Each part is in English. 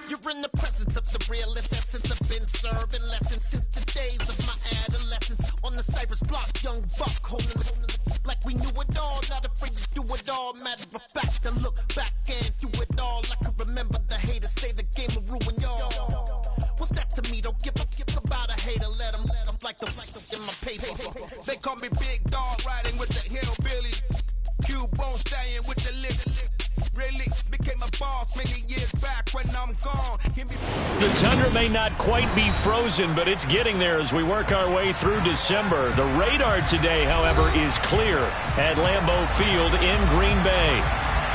You're in the presence of the realest essence. I've been serving lessons since the days of my adolescence. On the Cypress block, young buck holding like we knew it all. Not afraid to do it all. Matter of fact, to look back and do it all. I can remember the haters say the game will ruin y'all. What's that to me? Don't give about a hater. Let them like the in my paper. They call me Big Dog, riding with the hillbillies. Cubone staying with the lip. Really became a boss many years back when I'm gone. The tundra may not quite be frozen, but it's getting there as we work our way through December. The radar today, however, is clear at Lambeau Field in Green Bay.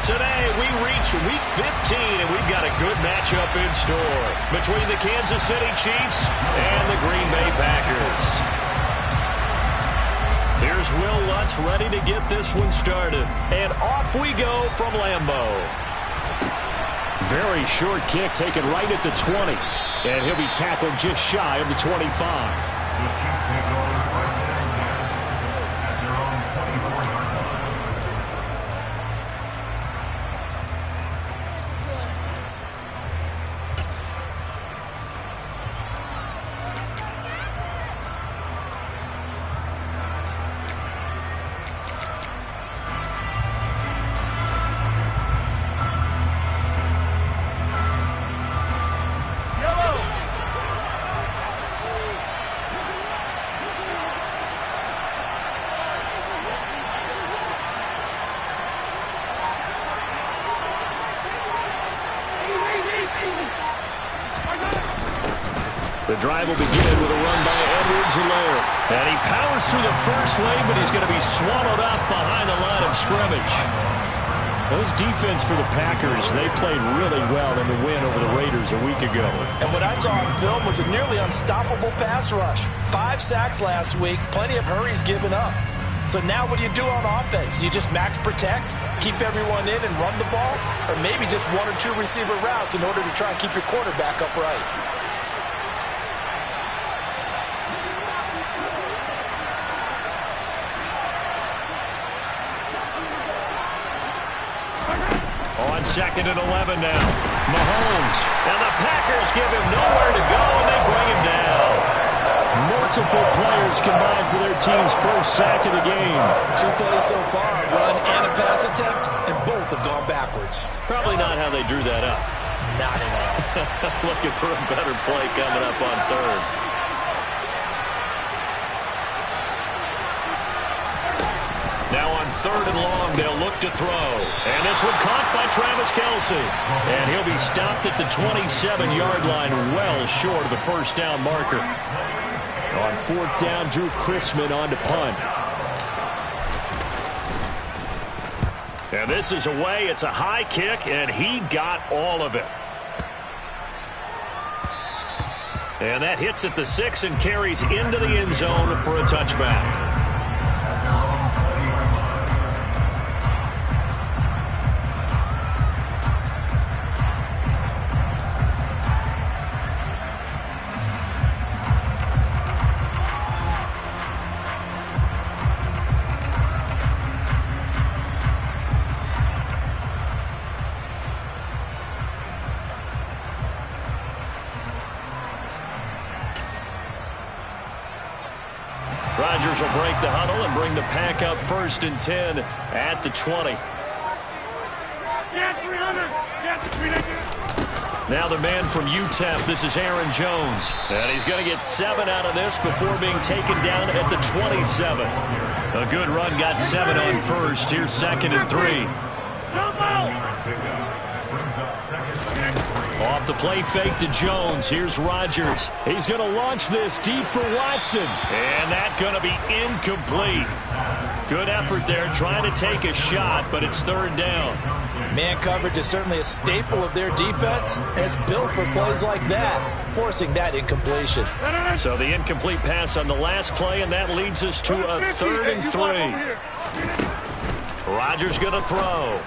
Today, we reach Week 15, and we've got a good matchup in store between the Kansas City Chiefs and the Green Bay Packers. Here's Will Lutz ready to get this one started. And off we go from Lambeau. Very short kick taken right at the 20. And he'll be tackled just shy of the 25. The drive will begin with a run by Edwards-Helaire. And he powers through the first lane, but he's going to be swallowed up behind the line of scrimmage. Those defense for the Packers, they played really well in the win over the Raiders a week ago. And what I saw on film was a nearly unstoppable pass rush. 5 sacks last week, plenty of hurries given up. So now what do you do on offense? You just max protect, keep everyone in and run the ball? Or maybe just 1 or 2 receiver routes in order to try and keep your quarterback upright? On 2nd and 11 now. Mahomes. And the Packers give him nowhere to go, and they bring him down. Multiple players combined for their team's first sack of the game. 2 plays so far, a run and a pass attempt, and both have gone backwards. Probably not how they drew that up. Not at all. Looking for a better play coming up on 3rd. Now on 3rd and long, they'll look to throw. And this one caught by Travis Kelce. And he'll be stopped at the 27-yard line, well short of the first down marker. On 4th down, Drew Chrisman on to punt. And this is away. It's a high kick, and he got all of it. And that hits at the 6 and carries into the end zone for a touchback. Rodgers will break the huddle and bring the pack up 1st and 10 at the 20. Now the man from UTEP, this is Aaron Jones. And he's going to get 7 out of this before being taken down at the 27. A good run, got 7 on 1st. Here's 2nd and 3. Off the play fake to Jones. Here's Rodgers. He's going to launch this deep for Watson. And that's going to be incomplete. Good effort there trying to take a shot, but it's 3rd down. Man coverage is certainly a staple of their defense, and it's built for plays like that, forcing that incompletion. So the incomplete pass on the last play, and that leads us to a 3rd and 3. Rodgers going to throw.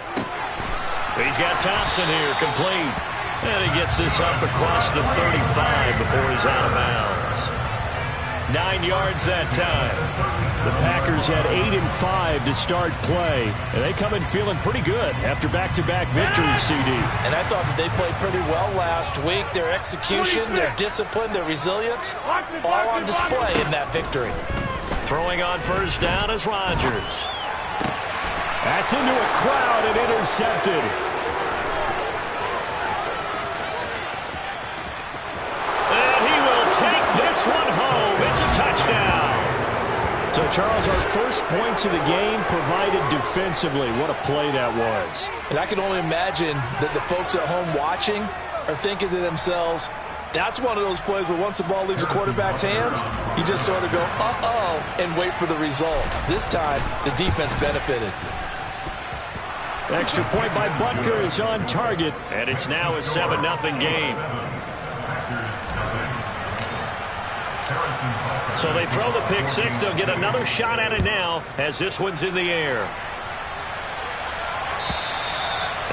He's got Thompson here, complete. And he gets this up across the 35 before he's out of bounds. 9 yards that time. The Packers had 8 and 5 to start play, and they come in feeling pretty good after back-to-back victories, CD. And I thought that they played pretty well last week. Their execution, their discipline, their resilience, all on display in that victory. Throwing on first down is Rodgers. That's into a crowd and intercepted. And he will take this one home. It's a touchdown. So, Charles, our first points of the game provided defensively. What a play that was. And I can only imagine that the folks at home watching are thinking to themselves, that's one of those plays where once the ball leaves the quarterback's hands, you just sort of go, uh-oh, and wait for the result. This time, the defense benefited. Extra point by Butker is on target. And it's now a 7-0 game. So they throw the pick six. They'll get another shot at it now as this one's in the air.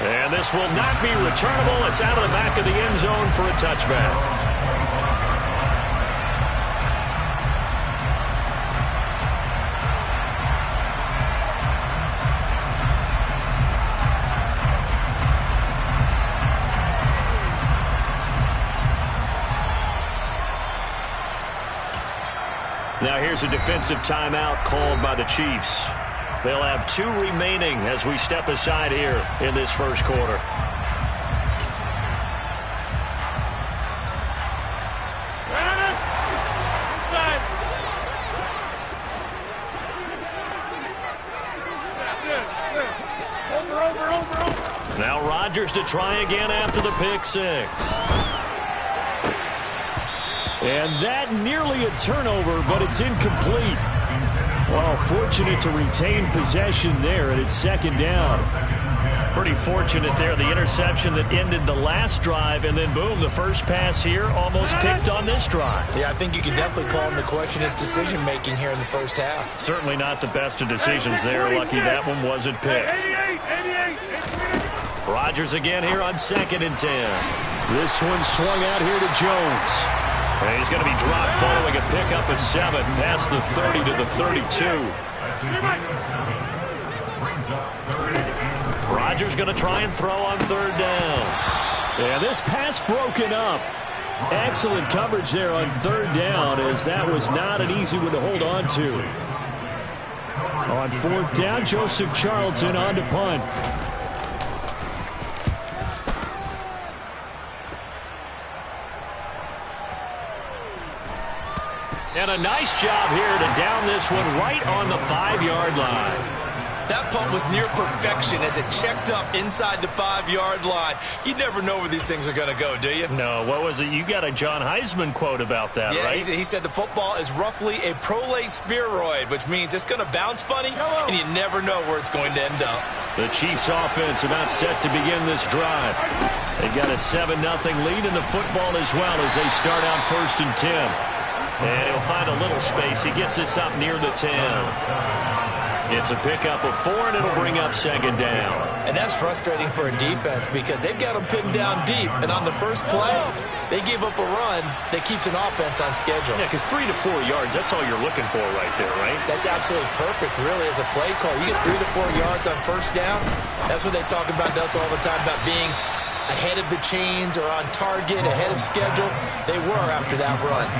And this will not be returnable. It's out of the back of the end zone for a touchback. Now here's a defensive timeout called by the Chiefs. They'll have 2 remaining as we step aside here in this first quarter. Now Rodgers to try again after the pick six. And that nearly a turnover, but it's incomplete. Well, fortunate to retain possession there, and it's second down. Pretty fortunate there, the interception that ended the last drive, and then boom, the first pass here almost picked on this drive. Yeah, I think you can definitely call him to question his decision-making here in the first half. Certainly not the best of decisions there. Lucky that one wasn't picked. Rodgers again here on 2nd and 10. This one swung out here to Jones. And he's going to be dropped following a pickup of 7 past the 30 to the 32. Rodgers going to try and throw on 3rd down. Yeah, this pass broken up. Excellent coverage there on 3rd down, as that was not an easy one to hold on to. On 4th down, Joseph Charlton on to punt. And a nice job here to down this one right on the 5-yard line. That punt was near perfection as it checked up inside the 5-yard line. You never know where these things are going to go, do you? No, what was it? You got a John Heisman quote about that, yeah, right? He said the football is roughly a prolate spheroid, which means it's going to bounce funny, and you never know where it's going to end up. The Chiefs offense about set to begin this drive. They've got a 7-0 lead in the football as well as they start out 1st and 10. And he'll find a little space. He gets us up near the 10. It's a pickup of 4, and it'll bring up 2nd down. And that's frustrating for a defense because they've got them pinned down deep. And on the first play, they give up a run that keeps an offense on schedule. Yeah, because 3 to 4 yards, that's all you're looking for right there, right? That's absolutely perfect, really, as a play call. You get 3 to 4 yards on first down. That's what they talk about us all the time, about being ahead of the chains or on target, ahead of schedule. They were after that run.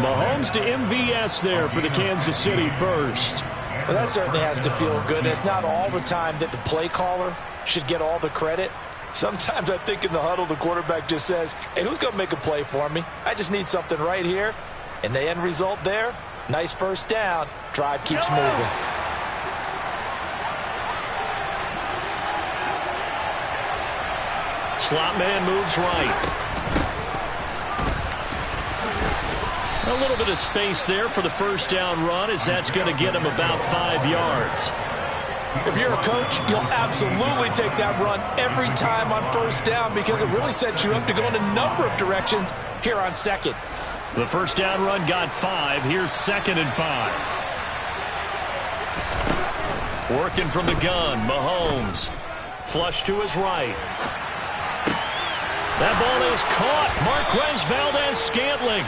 Mahomes to MVS there for the Kansas City first. Well, that certainly has to feel good. And it's not all the time that the play caller should get all the credit. Sometimes I think in the huddle, the quarterback just says, hey, who's going to make a play for me? I just need something right here. And the end result there, nice first down. Drive keeps moving. Slot man moves right. A little bit of space there for the first down run, as that's going to get him about 5 yards. If you're a coach, you'll absolutely take that run every time on first down because it really sets you up to go in a number of directions here on 2nd. The first down run got 5. Here's 2nd and 5. Working from the gun, Mahomes. Flush to his right. That ball is caught. Marquez Valdez-Scantling.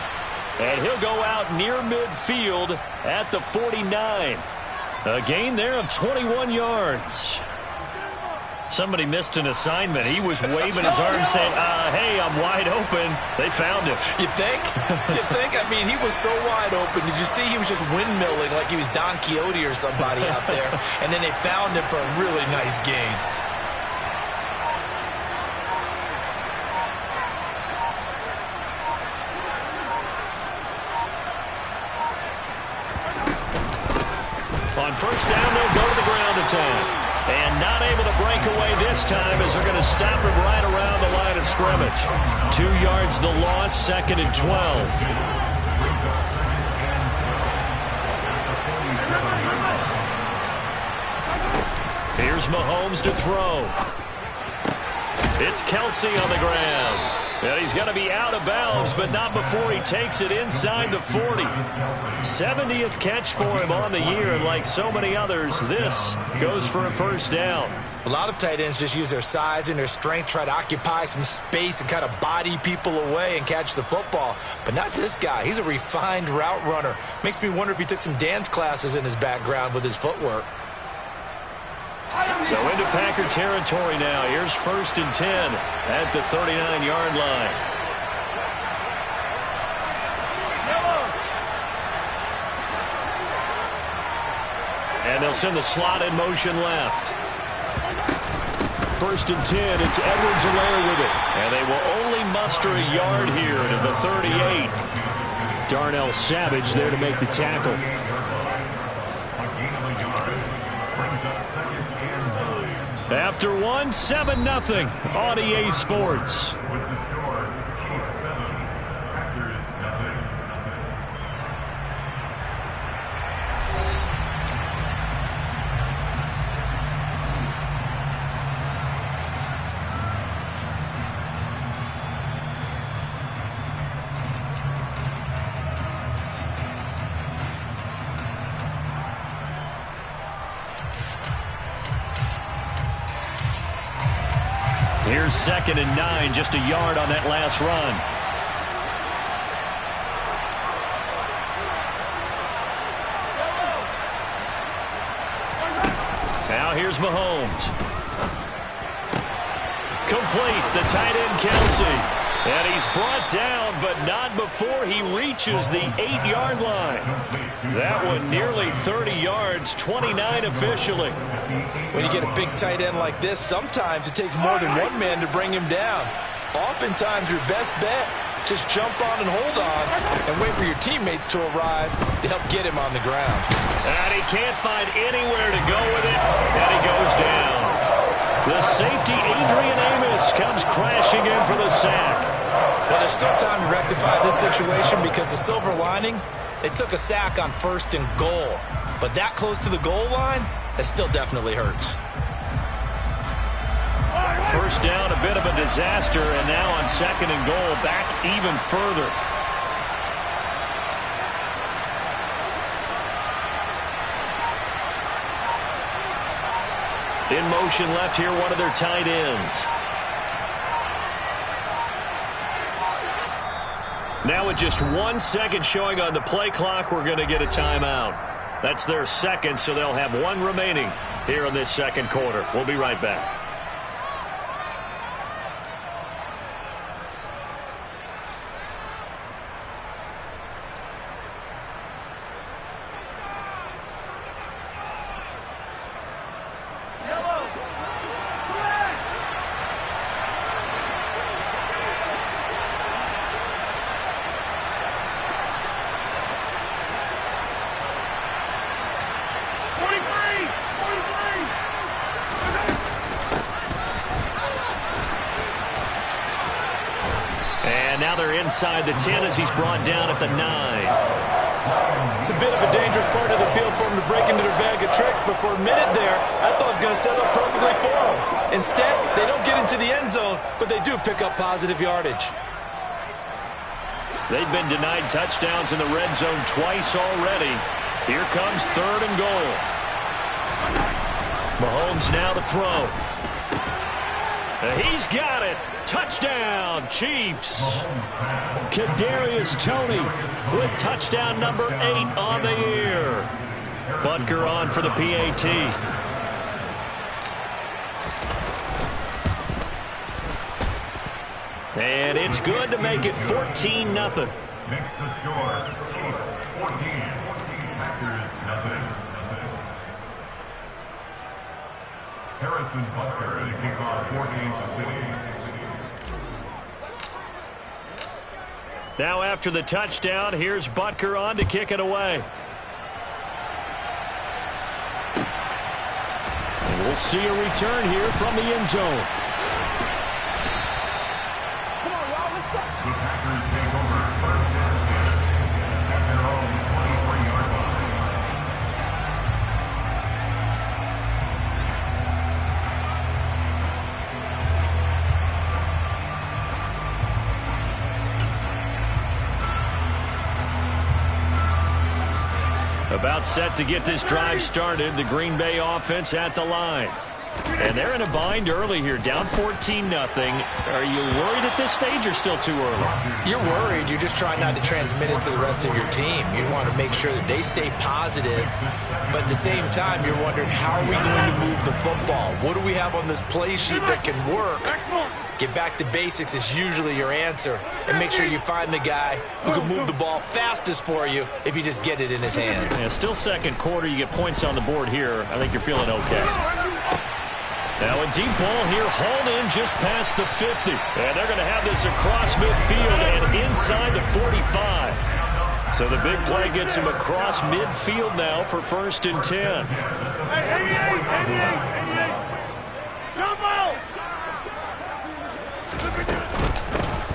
And he'll go out near midfield at the 49. A gain there of 21 yards. Somebody missed an assignment. He was waving his arms saying, hey, I'm wide open. They found him. You think? You think? I mean, he was so wide open. Did you see he was just windmilling like he was Don Quixote or somebody out there? And then they found him for a really nice gain. On first down, they'll go to the ground attack. And not able to break away this time as they're going to stop him right around the line of scrimmage. 2 yards the loss, 2nd and 12. Here's Mahomes to throw. It's Kelsey on the ground. And he's going to be out of bounds, but not before he takes it inside the 40. 70th catch for him on the year, and like so many others, this goes for a first down. A lot of tight ends just use their size and their strength, try to occupy some space and kind of body people away and catch the football. But not this guy. He's a refined route runner. Makes me wonder if he took some dance classes in his background with his footwork. So into Packer territory now. Here's 1st and 10 at the 39-yard line. And they'll send the slot in motion left. 1st and 10. It's Edwards-Helaire with it. And they will only muster a yard here to the 38. Darnell Savage there to make the tackle. After 1, 7-0 on EA Sports. Here's 2nd and 9, just a yard on that last run. Now here's Mahomes. Complete, the tight end Kelsey. And he's brought down, but not before he reaches the 8-yard line. That one nearly 30 yards, 29 officially. When you get a big tight end like this, sometimes it takes more than one man to bring him down. Oftentimes, your best bet, just jump on and hold on and wait for your teammates to arrive to help get him on the ground. And he can't find anywhere to go with it, and he goes down. The safety, Adrian Amos, comes crashing in for the sack. Well, there's still time to rectify this situation because the silver lining, they took a sack on 1st and goal. But that close to the goal line, that still definitely hurts. First down, a bit of a disaster, and now on 2nd and goal, back even further. In motion left here, one of their tight ends. Now with just 1 second showing on the play clock, we're going to get a timeout. That's their second, so they'll have 1 remaining here in this 2nd quarter. We'll be right back. Inside the 10 as he's brought down at the 9. It's a bit of a dangerous part of the field for him to break into their bag of tricks, but for a minute there, I thought it was going to set up perfectly for him. Instead, they don't get into the end zone, but they do pick up positive yardage. They've been denied touchdowns in the red zone twice already. Here comes 3rd and goal. Mahomes now to throw. He's got it. Touchdown, Chiefs. Kadarius Toney with touchdown number 8 on the year. Butker on for the PAT. And it's good to make it 14-0. Next to score, Chiefs 14, Packers nothing. Harrison Butker to kick off for Kansas City. Now after the touchdown, here's Butker on to kick it away. And we'll see a return here from the end zone. The Packers take over first and 10 at their own 23-yard line. About set to get this drive started, the Green Bay offense at the line. And they're in a bind early here, down 14-0. Are you worried at this stage or still too early? You're worried. You're just trying not to transmit it to the rest of your team. You want to make sure that they stay positive. But at the same time, you're wondering, how are we going to move the football? What do we have on this play sheet that can work? Get back to basics is usually your answer. And make sure you find the guy who can move the ball fastest for you if you just get it in his hands. Yeah, still second quarter. You get points on the board here. I think you're feeling okay. Now a deep ball here, hauled in just past the 50. And they're going to have this across midfield and inside the 45. So the big play gets him across midfield now for 1st and 10. 88.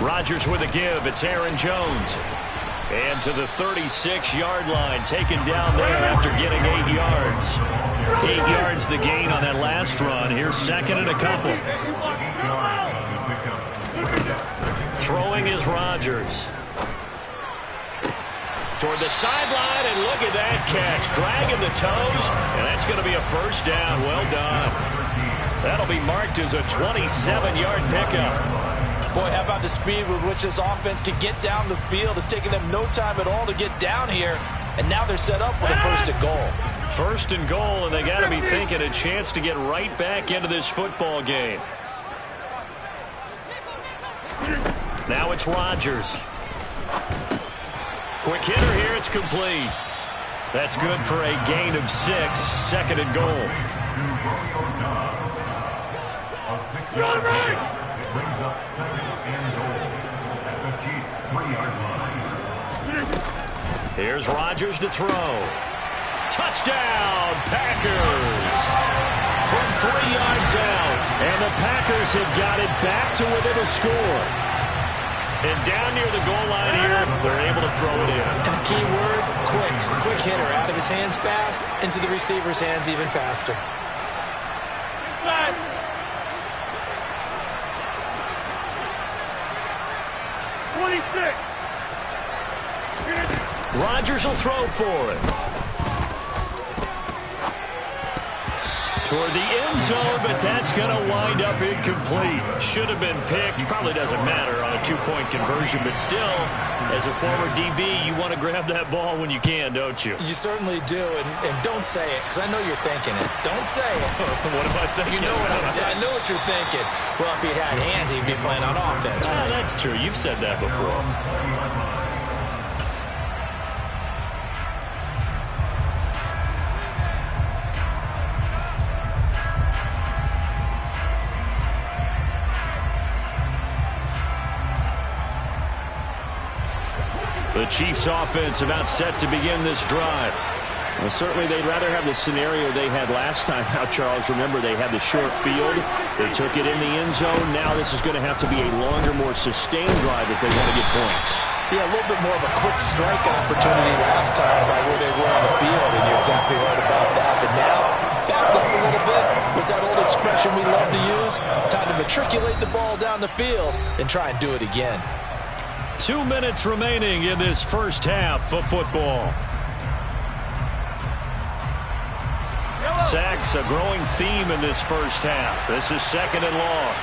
Rodgers with a give. It's Aaron Jones. And to the 36-yard line, taken down there after getting 8 yards. 8 yards the gain on that last run. Here's 2nd and a couple. Throwing is Rodgers. Toward the sideline, and look at that catch. Dragging the toes, and that's going to be a 1st down. Well done. That'll be marked as a 27-yard pickup. Boy, how about the speed with which this offense can get down the field? It's taken them no time at all to get down here, and now they're set up with a 1st and goal. 1st and goal, and they got to be thinking a chance to get right back into this football game. Now it's Rodgers. Quick hitter here, it's complete. That's good for a gain of 6, 2nd and goal. A 6-yard gain. Brings up 2nd and goal at the Chiefs' 3-yard line. Here's Rodgers to throw. Touchdown, Packers! From 3 yards out, and the Packers have got it back to within a score. And down near the goal line here, they're able to throw it in. And the key word, quick. Quick hitter, out of his hands fast, into the receiver's hands even faster. Inside. 26. Rodgers will throw for it. Toward the end zone, but that's going to wind up incomplete. Should have been picked. Probably doesn't matter on a 2-point conversion, but still, as a former DB, you want to grab that ball when you can, don't you? You certainly do, and don't say it, because I know you're thinking it. Don't say it. What am I thinking? You know I know what you're thinking. Well, if he had hands, he'd be playing on offense. Right? That's true. You've said that before. The Chiefs offense about set to begin this drive. Well, certainly they'd rather have the scenario they had last time out, Charles. Remember, they had the short field. They took it in the end zone. Now this is going to have to be a longer, more sustained drive if they want to get points. Yeah, a little bit more of a quick strike opportunity last time by where they were on the field, and you're exactly right about that. But now, backed up a little bit. What's that old expression we love to use? Time to matriculate the ball down the field and try and do it again. 2 minutes remaining in this first half of football. Sacks, a growing theme in this first half. This is 2nd and long.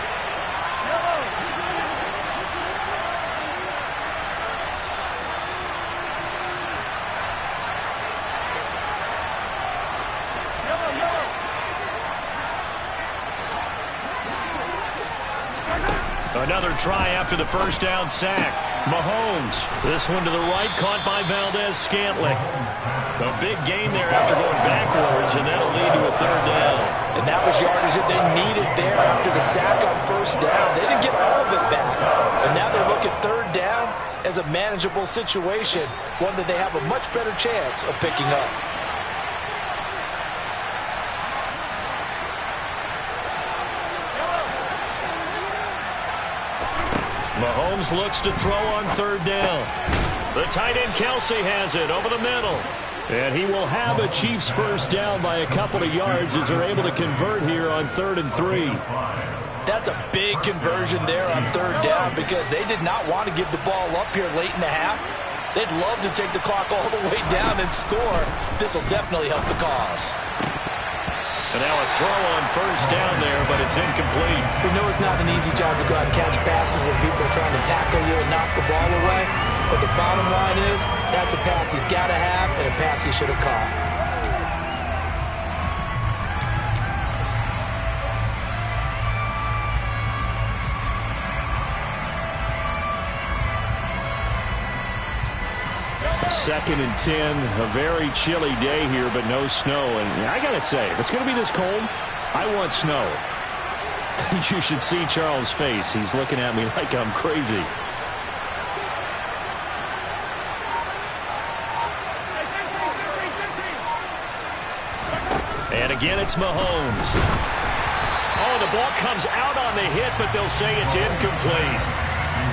Another try after the first down sack. Mahomes. This one to the right, caught by Valdez-Scantling. A big gain there after going backwards, and that'll lead to a third down. And that was yardage that they needed there after the sack on first down. They didn't get all of it back. And now they're looking third down as a manageable situation, one that they have a much better chance of picking up. Mahomes looks to throw on third down. The tight end Kelsey has it over the middle. And he will have a Chiefs first down by a couple of yards as they're able to convert here on 3rd and 3. That's a big conversion there on third down because they did not want to give the ball up here late in the half. They'd love to take the clock all the way down and score. This will definitely help the cause. And now a throw on first down there, but it's incomplete. We know it's not an easy job to go out and catch passes when people are trying to tackle you and knock the ball away. But the bottom line is, that's a pass he's got to have and a pass he should have caught. Second and 10, a very chilly day here, but no snow. And I got to say, if it's going to be this cold, I want snow. You should see Charles' face. He's looking at me like I'm crazy. And again, it's Mahomes. Oh, the ball comes out on the hit, but they'll say it's incomplete.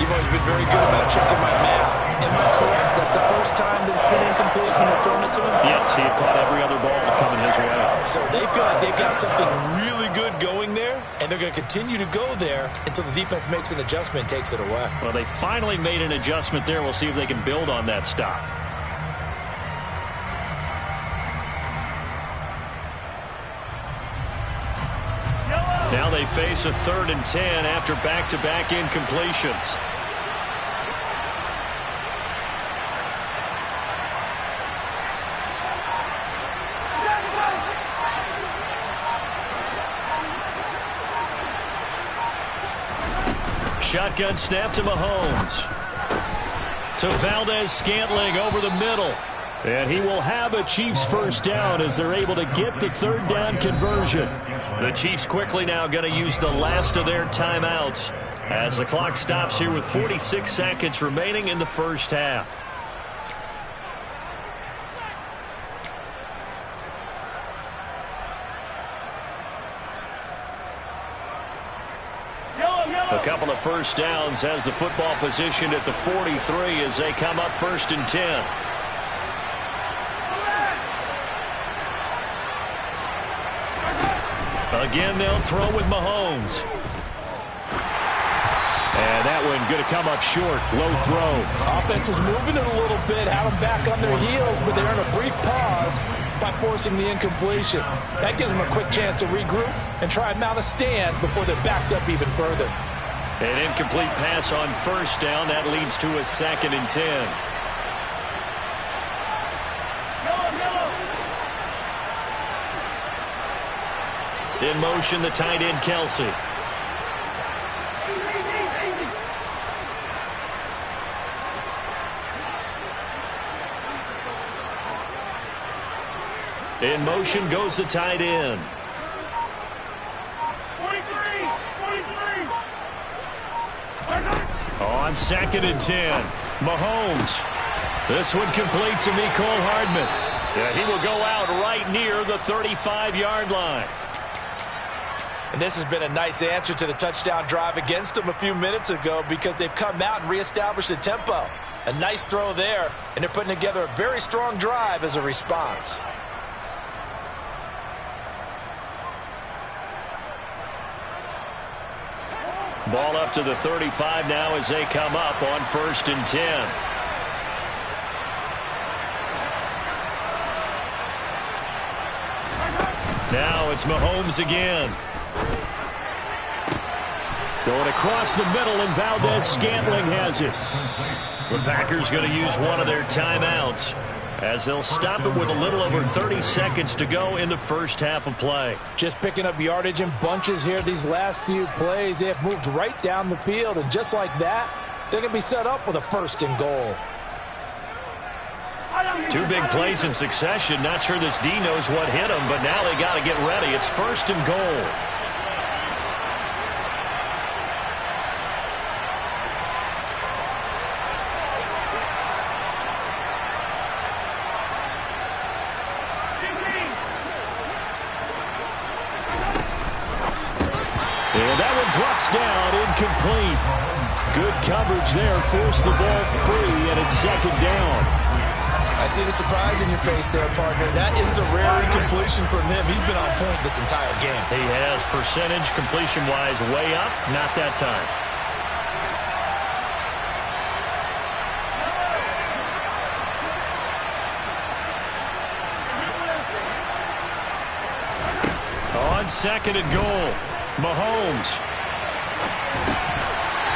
You've always been very good about checking my math. Am I correct? That's the first time that it's been incomplete when they're throwing it to him? Yes, he had caught every other ball coming his way. So they feel like they've got something really good going there, and they're going to continue to go there until the defense makes an adjustment and takes it away. Well, they finally made an adjustment there. We'll see if they can build on that stop. Now they face a 3rd and 10 after back-to-back incompletions. Shotgun snap to Mahomes. To Valdez-Scantling over the middle. And he will have a Chiefs first down as they're able to get the third down conversion. The Chiefs quickly now going to use the last of their timeouts as the clock stops here with 46 seconds remaining in the first half. A couple of first downs has the football positioned at the 43 as they come up 1st and 10. Again, they'll throw with Mahomes. And that one going to come up short. Low throw. Offense was moving it a little bit, had them back on their heels, but they're in a brief pause by forcing the incompletion. That gives them a quick chance to regroup and try and mount a stand before they're backed up even further. An incomplete pass on first down. That leads to a 2nd and 10. In motion, the tight end, Kelsey. In motion goes the tight end. 43. On 2nd and 10, Mahomes. This one complete to Mecole Hardman. Yeah, he will go out right near the 35-yard line. And this has been a nice answer to the touchdown drive against them a few minutes ago because they've come out and reestablished the tempo. A nice throw there, and they're putting together a very strong drive as a response. Ball up to the 35 now as they come up on 1st and 10. Now it's Mahomes again. Going across the middle, and Valdez-Scantling has it. The Packers going to use one of their timeouts as they'll stop it with a little over 30 seconds to go in the first half of play. Just picking up yardage in bunches here these last few plays. They have moved right down the field, and just like that, they're going to be set up with a 1st and goal. 2 big plays in succession. Not sure this D knows what hit him, but now they got to get ready. It's 1st and goal. And that one drops down, incomplete. Good coverage there, forced the ball free, and it's 2nd down. I see the surprise in your face there, partner. That is a rare incompletion from him. He's been on point this entire game. He has, percentage completion-wise way up, not that time. On 2nd and goal, Mahomes.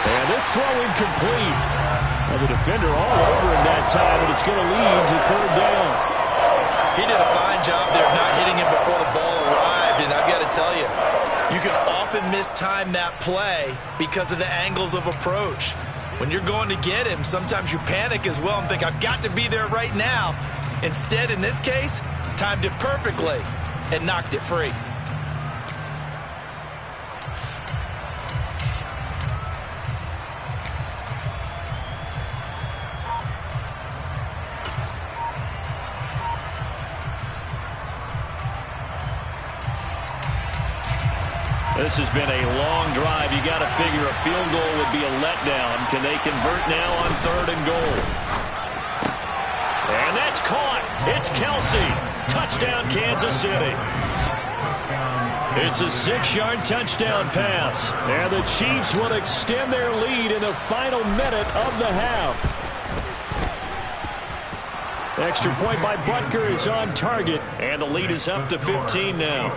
And this throw incomplete. And the defender all over him that time, and it's going to lead to 3rd down. He did a fine job there of not hitting him before the ball arrived, and I've got to tell you, you can often mistime that play because of the angles of approach. When you're going to get him, sometimes you panic as well and think, I've got to be there right now. Instead, in this case, timed it perfectly and knocked it free. This has been a long drive. You got to figure a field goal would be a letdown. Can they convert now on 3rd and goal? And that's caught. It's Kelsey. Touchdown, Kansas City. It's a 6-yard touchdown pass. And the Chiefs will extend their lead in the final minute of the half. Extra point by Butker is on target. And the lead is up to 15 now.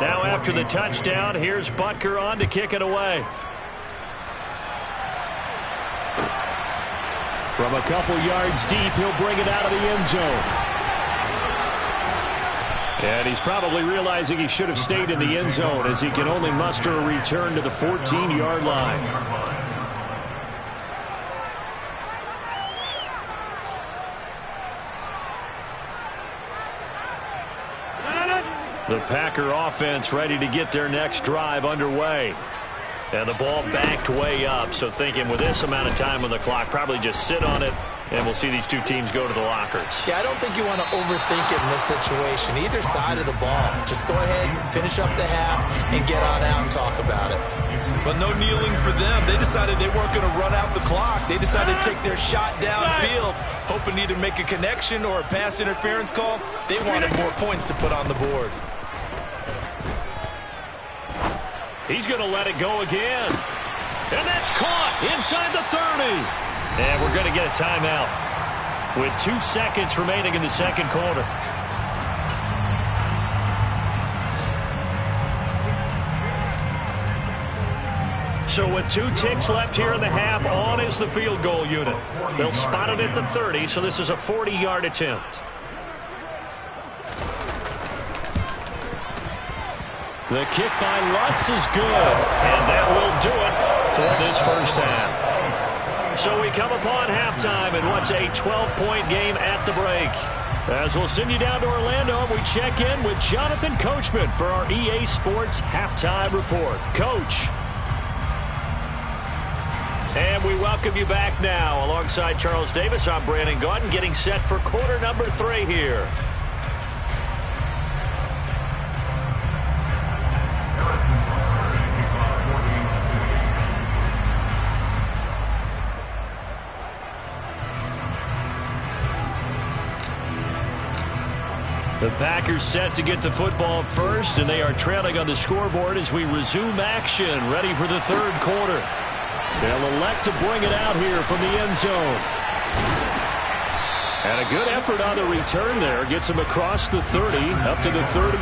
Now after the touchdown, here's Butker on to kick it away. From a couple yards deep, he'll bring it out of the end zone. And he's probably realizing he should have stayed in the end zone as he can only muster a return to the 14-yard line. The Packer offense ready to get their next drive underway. And the ball backed way up, so thinking with this amount of time on the clock, probably just sit on it, and we'll see these 2 teams go to the lockers. Yeah, I don't think you want to overthink it in this situation. Either side of the ball. Just go ahead, finish up the half, and get on out and talk about it. Well, no kneeling for them. They decided they weren't going to run out the clock. They decided to take their shot downfield, hoping to either make a connection or a pass interference call. They wanted more points to put on the board. He's going to let it go again. And that's caught inside the 30. And we're going to get a timeout with 2 seconds remaining in the 2nd quarter. So with 2 ticks left here in the half, on is the field goal unit. They'll spot it at the 30, so this is a 40-yard attempt. The kick by Lutz is good, and that will do it for this first half. So we come upon halftime in what's a 12-point game at the break. As we'll send you down to Orlando, we check in with Jonathan Coachman for our EA Sports Halftime Report. Coach. And we welcome you back now. Alongside Charles Davis, I'm Brandon Gaudin, getting set for quarter number 3 here. The Packers set to get the football first, and they are trailing on the scoreboard as we resume action, ready for the 3rd quarter. They'll elect to bring it out here from the end zone. And a good effort on the return there. Gets him across the 30, up to the 33.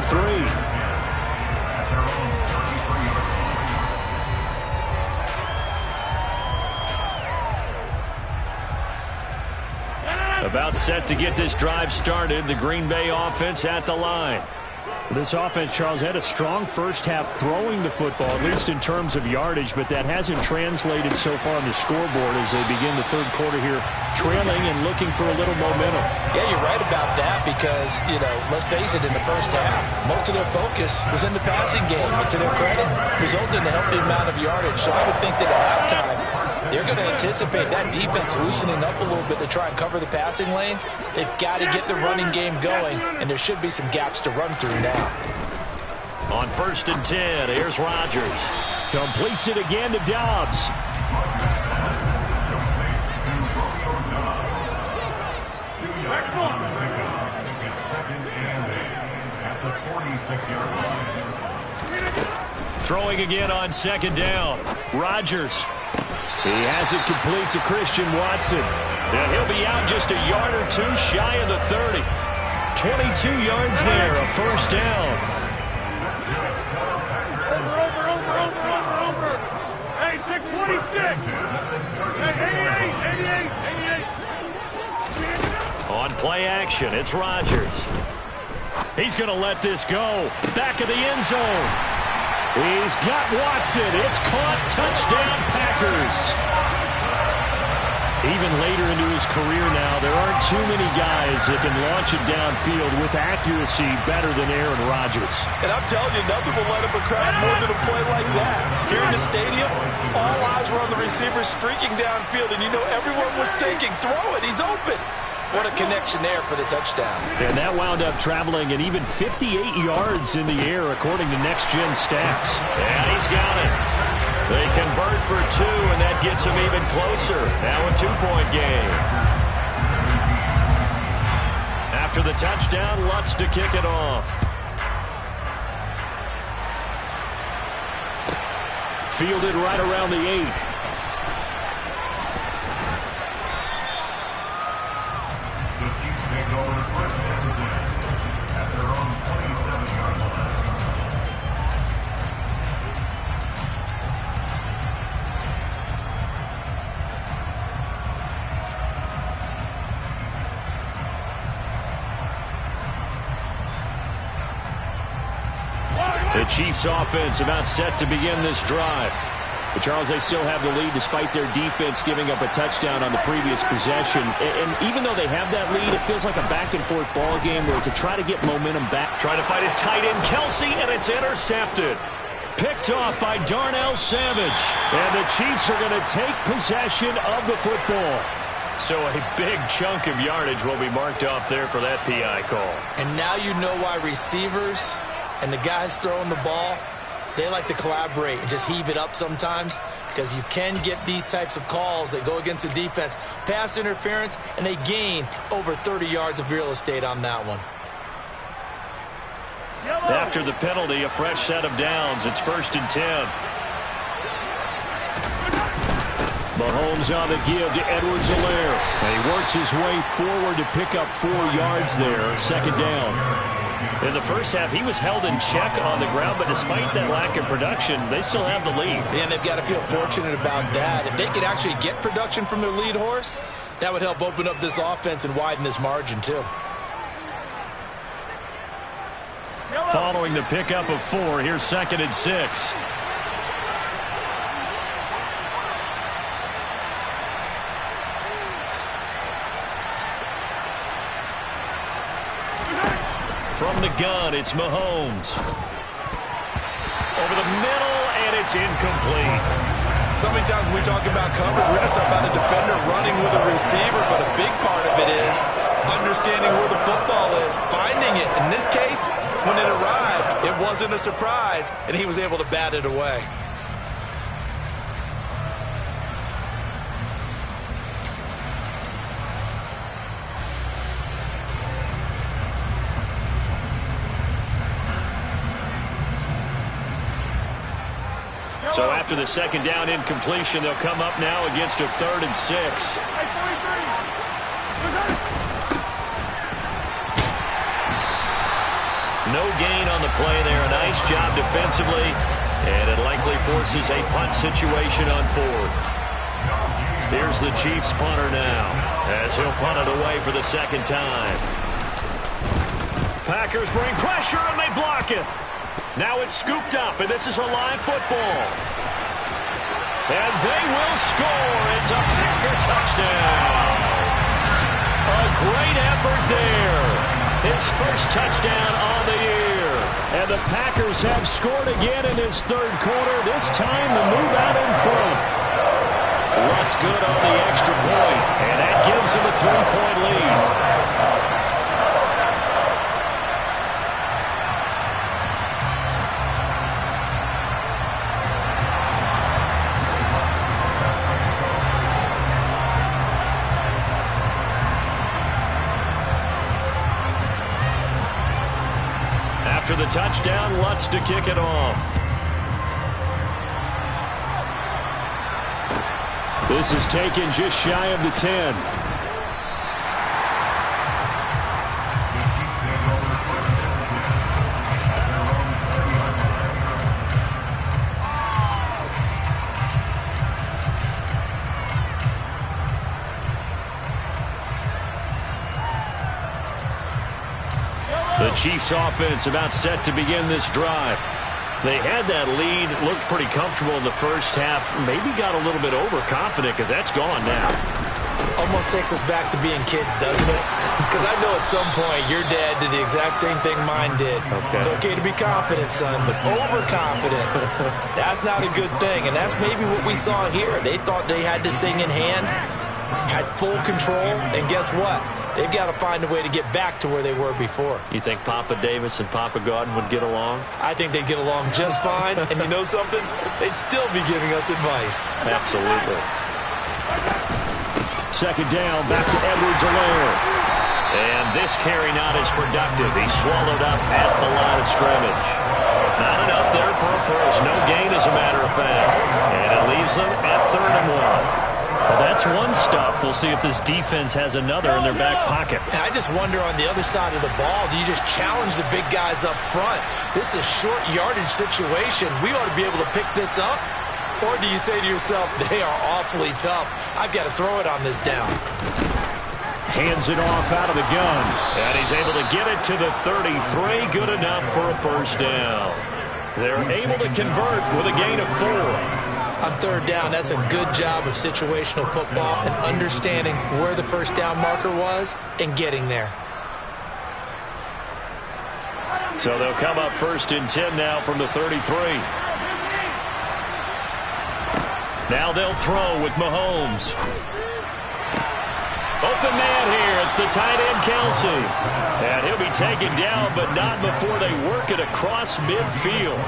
About set to get this drive started. The Green Bay offense at the line. This offense, Charles, had a strong first half throwing the football, at least in terms of yardage, but that hasn't translated so far on the scoreboard as they begin the third quarter here, trailing and looking for a little momentum. Yeah, you're right about that because, let's face it, in the first half, most of their focus was in the passing game. And to their credit, resulted in a healthy amount of yardage. So I would think that at halftime, they're going to anticipate that defense loosening up a little bit to try and cover the passing lanes. They've got to get the running game going, and there should be some gaps to run through now. On 1st and 10, here's Rodgers. Completes it again to Dobbs. Throwing again on 2nd down. Rodgers. He has it complete to Christian Watson. And he'll be out just a yard or two shy of the 30. 22 yards there, a 1st down. Over. Hey, 626. Hey, 88. On play action, it's Rodgers. He's going to let this go. Back of the end zone. He's got Watson. It's caught. Touchdown, Packers. Even later into his career now, there aren't too many guys that can launch it downfield with accuracy better than Aaron Rodgers. And I'm telling you, nothing will let up a crowd more than a play like that. Here in the stadium, all eyes were on the receiver streaking downfield, and everyone was thinking, throw it, he's open. What a connection there for the touchdown. And that wound up traveling at even 58 yards in the air, according to Next Gen Stats. And he's got it. They convert for 2, and that gets them even closer. Now a 2-point game. After the touchdown, Lutz to kick it off. Fielded right around the 8. The Chiefs offense about set to begin this drive. But Charles, they still have the lead despite their defense giving up a touchdown on the previous possession. And even though they have that lead, it feels like a back-and-forth ball game where to try to get momentum back. Trying to fight his tight end, Kelsey, and it's intercepted. Picked off by Darnell Savage. And the Chiefs are going to take possession of the football. So a big chunk of yardage will be marked off there for that PI call. And now you know why receivers and the guys throwing the ball, they like to collaborate and just heave it up sometimes, because you can get these types of calls that go against the defense, pass interference, and they gain over 30 yards of real estate on that one. After the penalty, a fresh set of downs. It's 1st and 10. Mahomes on the give to Edwards-Helaire. And he works his way forward to pick up 4 yards there. 2nd down. In the first half, he was held in check on the ground, but despite that lack of production, they still have the lead. And they've got to feel fortunate about that. If they could actually get production from their lead horse, that would help open up this offense and widen this margin too. Following the pickup of 4, here's 2nd and 6. From the gun, it's Mahomes. Over the middle, and it's incomplete. So many times when we talk about coverage, we're just talking about a defender running with a receiver, but a big part of it is understanding where the football is, finding it. In this case, when it arrived, it wasn't a surprise, and he was able to bat it away. So after the 2nd down incompletion, they'll come up now against a 3rd and 6. No gain on the play there. A nice job defensively. And it likely forces a punt situation on 4th. Here's the Chiefs punter now, as he'll punt it away for the second time. Packers bring pressure, and they block it. Now it's scooped up, and this is a live football. And they will score. It's a Packer touchdown. A great effort there. His first touchdown on the year. And the Packers have scored again in this third quarter. This time the move out in front. What's good on the extra point, and that gives him a 3-point lead. After the touchdown, Lutz to kick it off. This is taken just shy of the 10. The Chiefs offense about set to begin this drive. They had that lead, looked pretty comfortable in the first half, maybe got a little bit overconfident because that's gone now. Almost takes us back to being kids, doesn't it? Because I know at some point your dad did the exact same thing mine did. Okay. It's okay to be confident, son, but overconfident, that's not a good thing. And that's maybe what we saw here. They thought they had this thing in hand, had full control, and guess what? They've got to find a way to get back to where they were before. You think Papa Davis and Papa Godin would get along? I think they'd get along just fine. And you know something? They'd still be giving us advice. Absolutely. Second down, back to Edwards-Helaire. And this carry not as productive. He's swallowed up at the line of scrimmage. Not enough there for a first. No gain, as a matter of fact. And it leaves them at 3rd and 1. Well, that's one stuff. We'll see if this defense has another in their back pocket. And I just wonder on the other side of the ball, do you just challenge the big guys up front? This is a short yardage situation. We ought to be able to pick this up. Or do you say to yourself, they are awfully tough. I've got to throw it on this down. Hands it off out of the gun. And he's able to get it to the 33. Good enough for a first down. They're able to convert with a gain of 4. On 3rd down, that's a good job of situational football and understanding where the first down marker was and getting there. So they'll come up 1st and 10 now from the 33. Now they'll throw with Mahomes. Open man here. It's the tight end, Kelsey. And he'll be taken down, but not before they work it across midfield.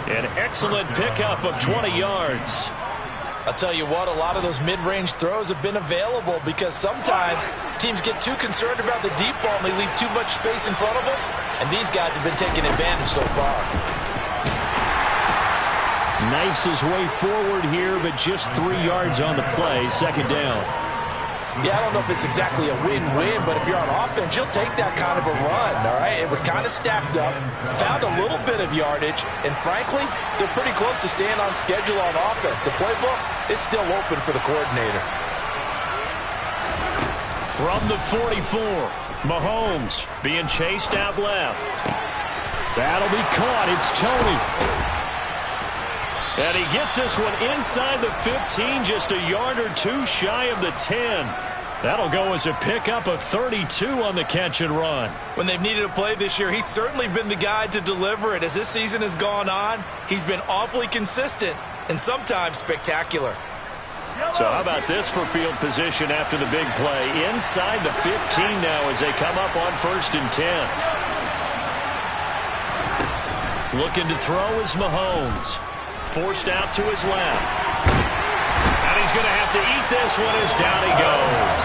An excellent pickup of 20 yards. I'll tell you what, a lot of those mid-range throws have been available because sometimes teams get too concerned about the deep ball and they leave too much space in front of them, and these guys have been taking advantage so far. Knifes his way forward here, but just 3 yards on the play. Second down. Yeah, I don't know if it's exactly a win-win, but if you're on offense, you'll take that kind of a run, all right? It was kind of stacked up, found a little bit of yardage, and frankly, they're pretty close to staying on schedule on offense. The playbook is still open for the coordinator. From the 44, Mahomes being chased out left. That'll be caught. It's Tony. And he gets this one inside the 15, just a yard or two shy of the 10. That'll go as a pickup of 32 on the catch and run. When they've needed a play this year, he's certainly been the guy to deliver it. As this season has gone on, he's been awfully consistent and sometimes spectacular. So how about this for field position after the big play? Inside the 15 now as they come up on 1st and 10. Looking to throw is Mahomes. Forced out to his left. And he's going to have to eat this one as down he goes.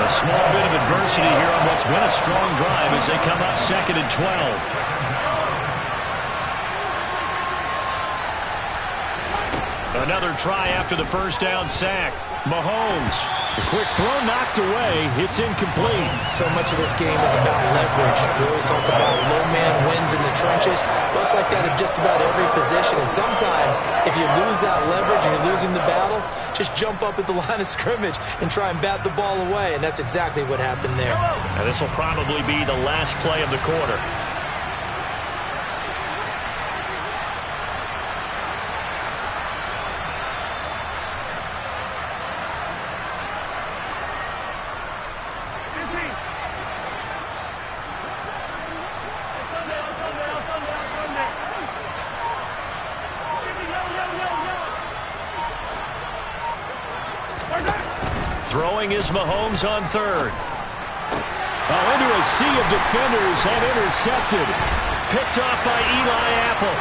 A small bit of adversity here on what's been a strong drive as they come up 2nd and 12. Another try after the first down sack. Mahomes. The quick throw knocked away. It's incomplete. So much of this game is about leverage. We always talk about low man wins in the trenches. Well, it's like that in just about every position. And sometimes, if you lose that leverage and you're losing the battle, just jump up at the line of scrimmage and try and bat the ball away. And that's exactly what happened there. And this will probably be the last play of the quarter. Throwing is Mahomes on third. Into a sea of defenders and intercepted. Picked off by Eli Apple.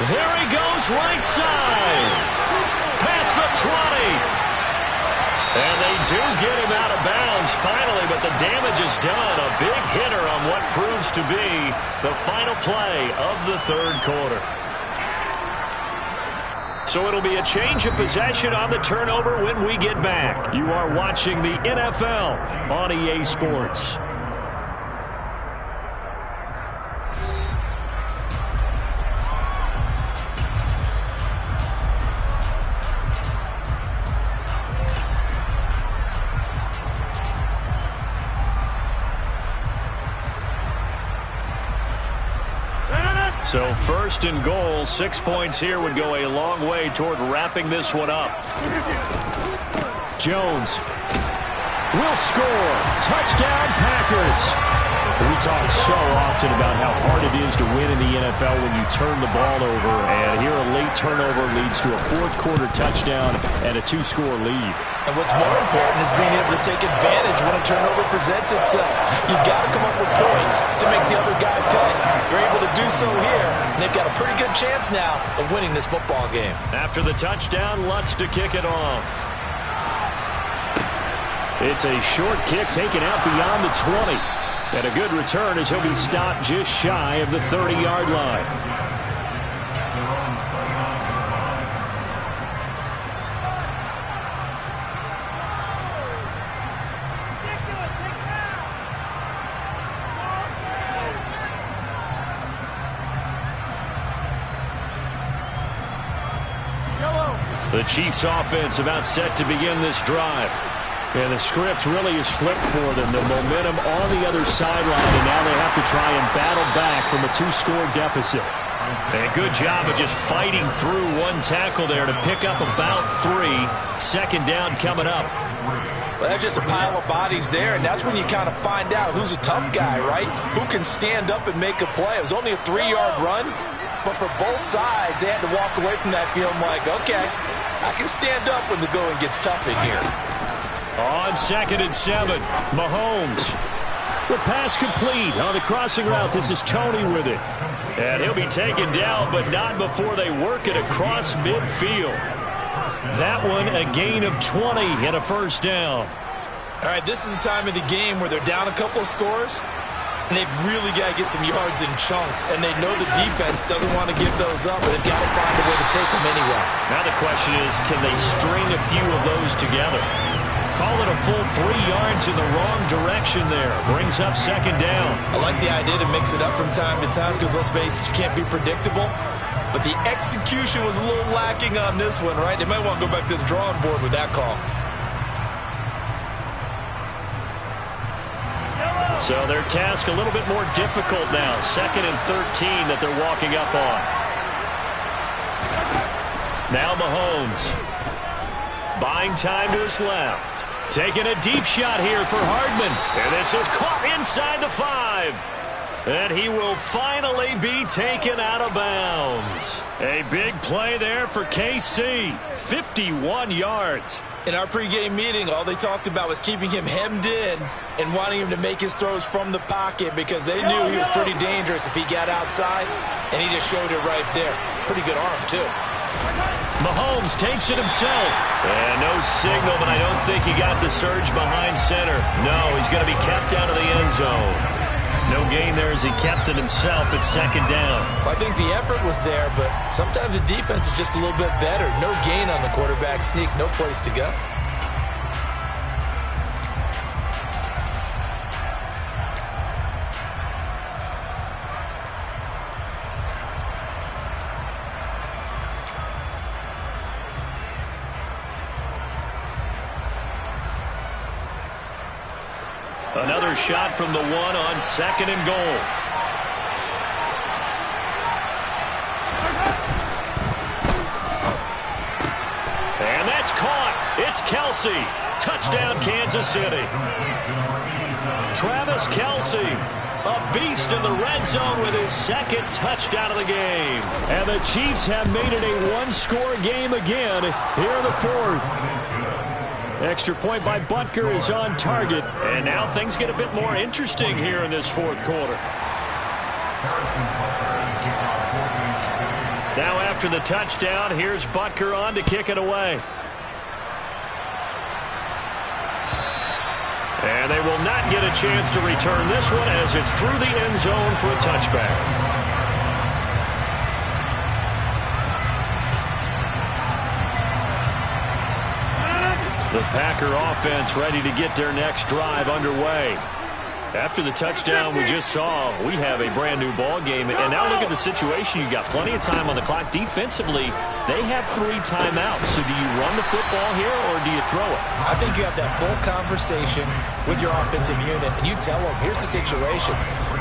There he goes, right side. Past the 20. And they do get him out of bounds finally, but the damage is done. A big hitter on what proves to be the final play of the third quarter. So it'll be a change of possession on the turnover when we get back. You are watching the NFL on EA Sports. So first and goal, 6 points here would go a long way toward wrapping this one up. Jones will score. Touchdown, Packers. We talk so often about how hard it is to win in the NFL when you turn the ball over, and here a late turnover leads to a fourth quarter touchdown and a 2-score lead. And what's more important is being able to take advantage when a turnover presents itself. You've got to come up with points to make the other guy pay. You're able to do so here, and they've got a pretty good chance now of winning this football game. After the touchdown, Lutz to kick it off. It's a short kick taken out beyond the 20. And a good return as he'll be stopped just shy of the 30-yard line. The Chiefs offense about set to begin this drive. And the script really is flipped for them. The momentum on the other sideline, and now they have to try and battle back from a 2-score deficit. And a good job of just fighting through one tackle there to pick up about 3. Second down coming up. Well, that's just a pile of bodies there, and that's when you kind of find out who's a tough guy, right? Who can stand up and make a play. It was only a 3-yard run, but for both sides, they had to walk away from that feeling like, okay, I can stand up when the going gets tough in here. On 2nd and 7, Mahomes. The pass complete on the crossing route. This is Tony with it. And he'll be taken down, but not before they work it across midfield. That one a gain of 20 and a first down. All right, this is the time of the game where they're down a couple of scores, and they've really got to get some yards in chunks, and they know the defense doesn't want to give those up, but they've got to find a way to take them anyway. Now the question is, can they string a few of those together? Call it a full 3 yards in the wrong direction there. Brings up second down. I like the idea to mix it up from time to time because, let's face it, you can't be predictable. But the execution was a little lacking on this one, right? They might want to go back to the drawing board with that call. So their task a little bit more difficult now. 2nd and 13 that they're walking up on. Now Mahomes. Buying time to his left. Taking a deep shot here for Hardman. And this is caught inside the 5. And he will finally be taken out of bounds. A big play there for KC. 51 yards. In our pregame meeting, all they talked about was keeping him hemmed in and wanting him to make his throws from the pocket because they knew he was pretty dangerous if he got outside, and he just showed it right there. Pretty good arm, too. Mahomes takes it himself. And no signal, but I don't think he got the surge behind center. No, he's going to be kept out of the end zone. No gain there as he kept it himself at second down. I think the effort was there, but sometimes the defense is just a little bit better. No gain on the quarterback sneak, no place to go. Another shot from the one on second and goal. And that's caught. It's Kelsey. Touchdown, Kansas City. Travis Kelsey, a beast in the red zone with his second touchdown of the game. And the Chiefs have made it a one-score game again here in the fourth. Extra point by Butker is on target. And now things get a bit more interesting here in this fourth quarter. Now after the touchdown, here's Butker on to kick it away. And they will not get a chance to return this one as it's through the end zone for a touchback. The Packer offense ready to get their next drive underway. After the touchdown we just saw, we have a brand new ball game. And now look at the situation. You've got plenty of time on the clock. Defensively, they have 3 timeouts. So do you run the football here or do you throw it? I think you have that full conversation with your offensive unit, and you tell them, here's the situation.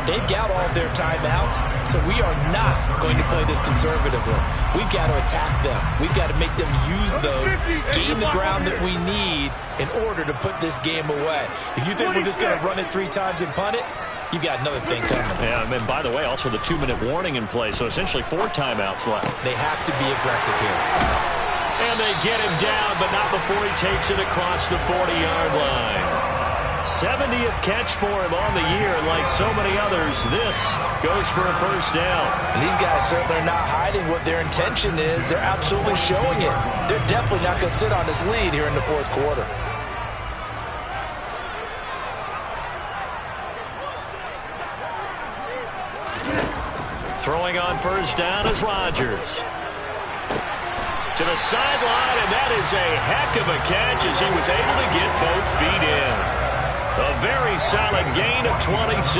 They've got all their timeouts, so we are not going to play this conservatively. We've got to attack them. We've got to make them use those, gain the ground that we need in order to put this game away. If you think we're just going to run it 3 times and punt it, you've got another thing coming. Yeah, and by the way, also the 2-minute warning in play, so essentially 4 timeouts left. They have to be aggressive here. And they get him down, but not before he takes it across the 40-yard line. 70th catch for him on the year, and like so many others, this goes for a first down. And these guys certainly are not hiding what their intention is. They're absolutely showing it. They're definitely not going to sit on this lead here in the fourth quarter. Throwing on first down is Rodgers. To the sideline, and that is a heck of a catch as he was able to get both feet in. A very solid gain of 27.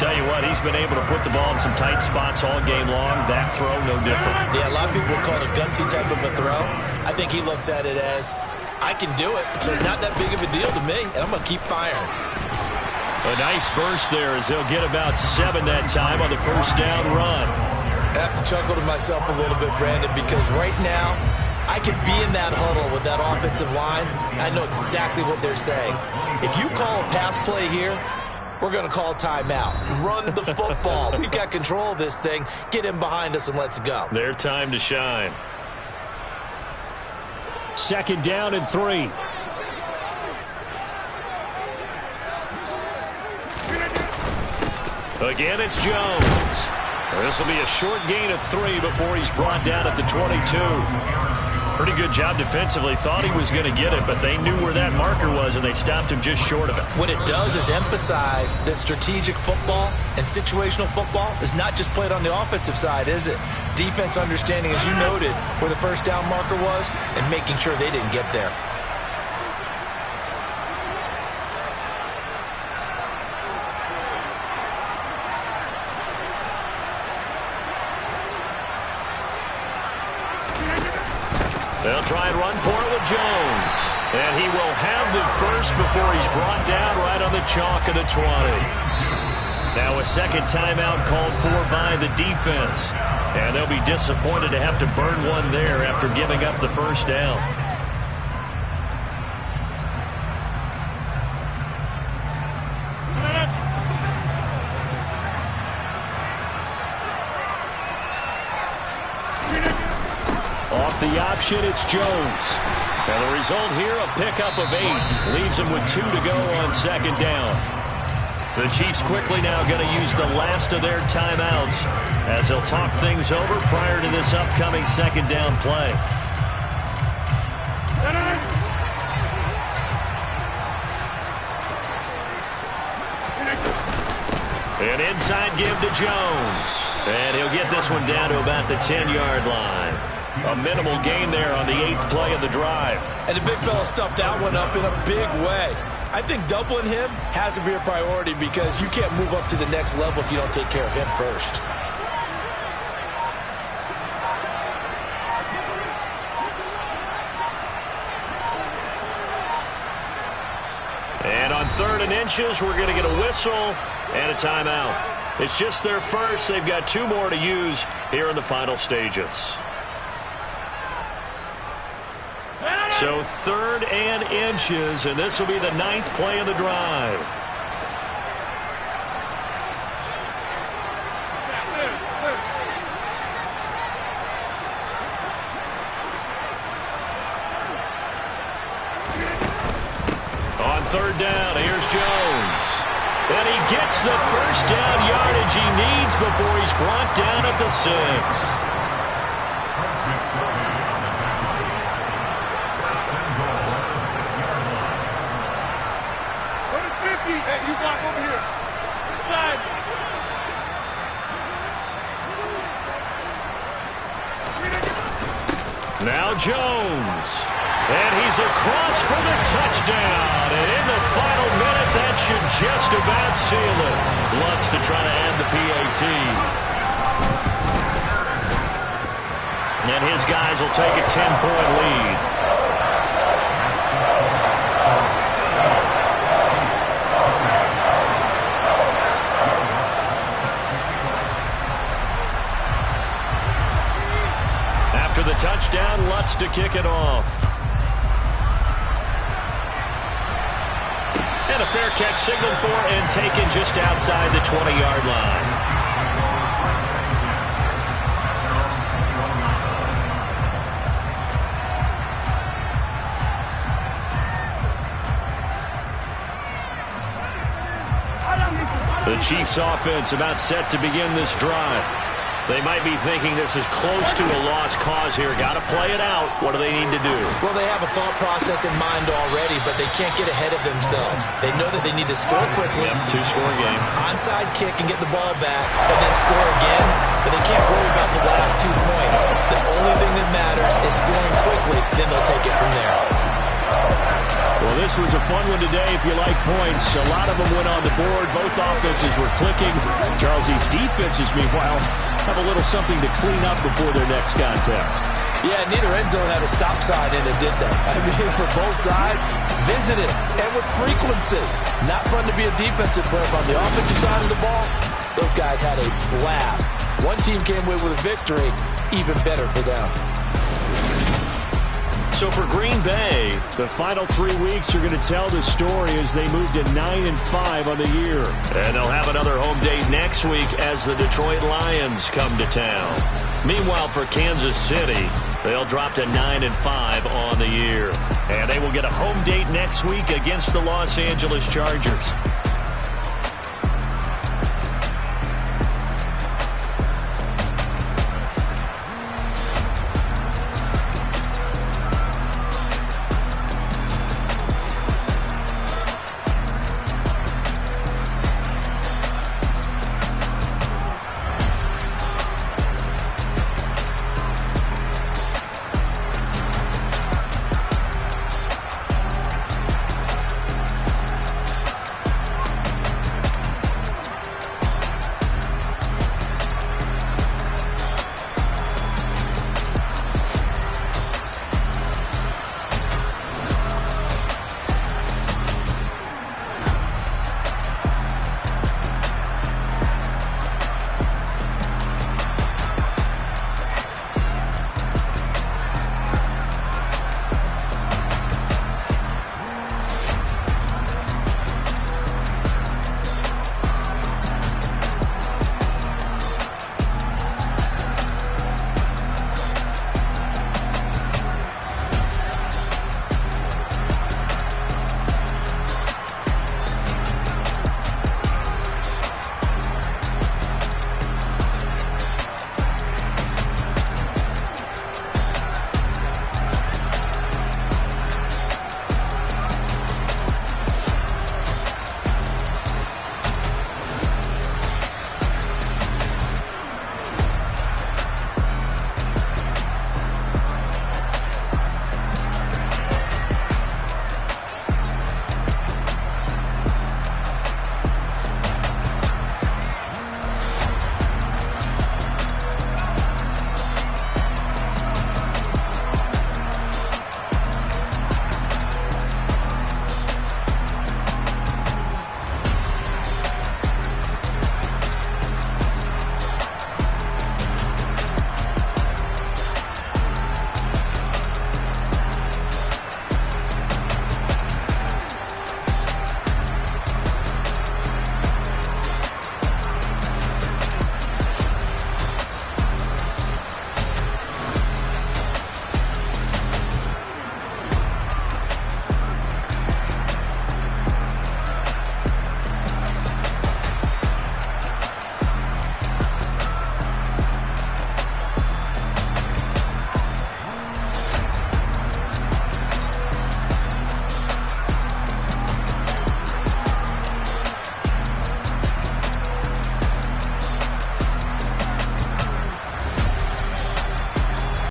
Tell you what, he's been able to put the ball in some tight spots all game long. That throw, no different. Yeah, a lot of people would call it a gutsy type of a throw. I think he looks at it as, I can do it, so it's not that big of a deal to me, and I'm going to keep firing. A nice burst there as they'll get about 7 that time on the first down run. I have to chuckle to myself a little bit, Brandon, because right now, I could be in that huddle with that offensive line. I know exactly what they're saying. If you call a pass play here, we're going to call timeout. Run the football. We've got control of this thing. Get him behind us and let's go. Their time to shine. Second down and 3. Again, it's Jones. This will be a short gain of 3 before he's brought down at the 22. Pretty good job defensively. Thought he was going to get it, but they knew where that marker was, and they stopped him just short of it. What it does is emphasize that strategic football and situational football is not just played on the offensive side, is it? Defense understanding, as you noted, where the first down marker was and making sure they didn't get there. They'll try and run for it with Jones. And he will have the first before he's brought down right on the chalk of the 20. Now a second timeout called for by the defense. And they'll be disappointed to have to burn one there after giving up the first down. Off the option, it's Jones. And the result here, a pickup of 8. Leaves him with 2 to go on second down. The Chiefs quickly now going to use the last of their timeouts as they'll talk things over prior to this upcoming second down play. An inside give to Jones. And he'll get this one down to about the 10-yard line. A minimal gain there on the 8th play of the drive. And the big fella stuffed that one up in a big way. I think doubling him has to be a priority because you can't move up to the next level if you don't take care of him first. And on 3rd and inches, we're going to get a whistle and a timeout. It's just their first. They've got 2 more to use here in the final stages. So 3rd and inches, and this will be the 9th play of the drive. On 3rd down, here's Jones. And he gets the first down yardage he needs before he's brought down at the 6. Hey, you block over here. Side. Now Jones. And he's across for the touchdown. And in the final minute, that should just about seal it. Lutz to try to add the PAT. And his guys will take a 10-point lead. After the touchdown, Lutz to kick it off. And a fair catch signaled for and taken just outside the 20-yard line. The Chiefs offense about set to begin this drive. They might be thinking this is close to a lost cause here. Got to play it out. What do they need to do? Well, they have a thought process in mind already, but they can't get ahead of themselves. They know that they need to score quickly. Yep, 2-score game. Onside kick and get the ball back, and then score again. But they can't worry about the last 2 points. The only thing that matters is scoring quickly. Then they'll take it from there. Well, this was a fun one today if you like points. A lot of them went on the board. Both offenses were clicking. Charles, these defenses, meanwhile, have a little something to clean up before their next contest. Yeah, neither end zone had a stop sign in it, did they? I mean, for both sides, visited and with frequency. Not fun to be a defensive player. On the offensive side of the ball, those guys had a blast. One team came away with a victory. Even better for them. So for Green Bay, the final 3 weeks are going to tell the story as they move to 9-5 on the year. And they'll have another home date next week as the Detroit Lions come to town. Meanwhile, for Kansas City, they'll drop to 9-5 on the year. And they will get a home date next week against the Los Angeles Chargers.